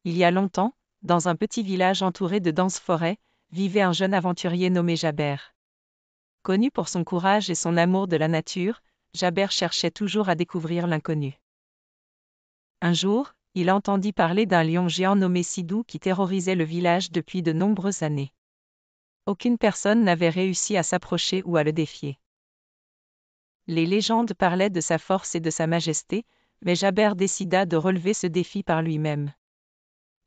Il y a longtemps, dans un petit village entouré de denses forêts, vivait un jeune aventurier nommé Jaber. Connu pour son courage et son amour de la nature, Jaber cherchait toujours à découvrir l'inconnu. Un jour, il entendit parler d'un lion géant nommé Sidou qui terrorisait le village depuis de nombreuses années. Aucune personne n'avait réussi à s'approcher ou à le défier. Les légendes parlaient de sa force et de sa majesté, mais Jaber décida de relever ce défi par lui-même.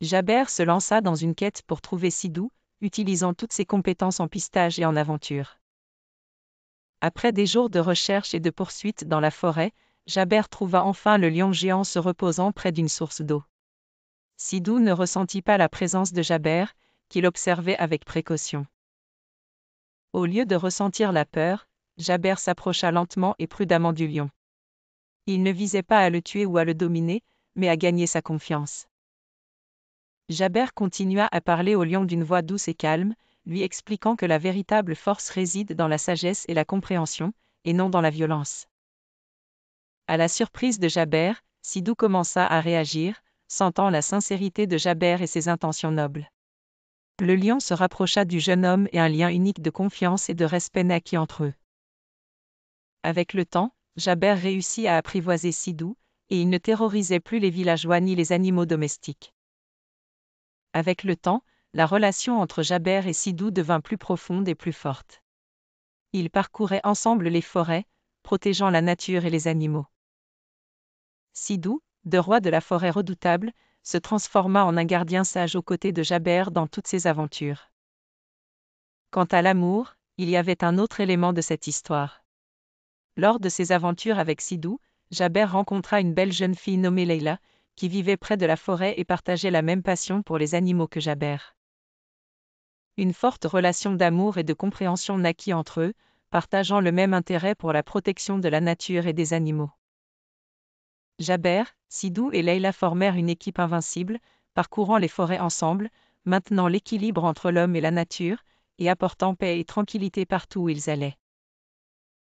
Jaber se lança dans une quête pour trouver Sidou, utilisant toutes ses compétences en pistage et en aventure. Après des jours de recherche et de poursuite dans la forêt, Jaber trouva enfin le lion géant se reposant près d'une source d'eau. Sidou ne ressentit pas la présence de Jaber, qu'il observait avec précaution. Au lieu de ressentir la peur, Jaber s'approcha lentement et prudemment du lion. Il ne visait pas à le tuer ou à le dominer, mais à gagner sa confiance. Jaber continua à parler au lion d'une voix douce et calme, lui expliquant que la véritable force réside dans la sagesse et la compréhension, et non dans la violence. À la surprise de Jaber, Sidou commença à réagir, sentant la sincérité de Jaber et ses intentions nobles. Le lion se rapprocha du jeune homme et un lien unique de confiance et de respect naquit entre eux. Avec le temps, Jaber réussit à apprivoiser Sidou, et il ne terrorisait plus les villageois ni les animaux domestiques. Avec le temps, la relation entre Jaber et Sidou devint plus profonde et plus forte. Ils parcouraient ensemble les forêts, protégeant la nature et les animaux. Sidou, de roi de la forêt redoutable, se transforma en un gardien sage aux côtés de Jaber dans toutes ses aventures. Quant à l'amour, il y avait un autre élément de cette histoire. Lors de ses aventures avec Sidou, Jaber rencontra une belle jeune fille nommée Leila, qui vivait près de la forêt et partageait la même passion pour les animaux que Jaber. Une forte relation d'amour et de compréhension naquit entre eux, partageant le même intérêt pour la protection de la nature et des animaux. Jaber, Sidou et Leila formèrent une équipe invincible, parcourant les forêts ensemble, maintenant l'équilibre entre l'homme et la nature, et apportant paix et tranquillité partout où ils allaient.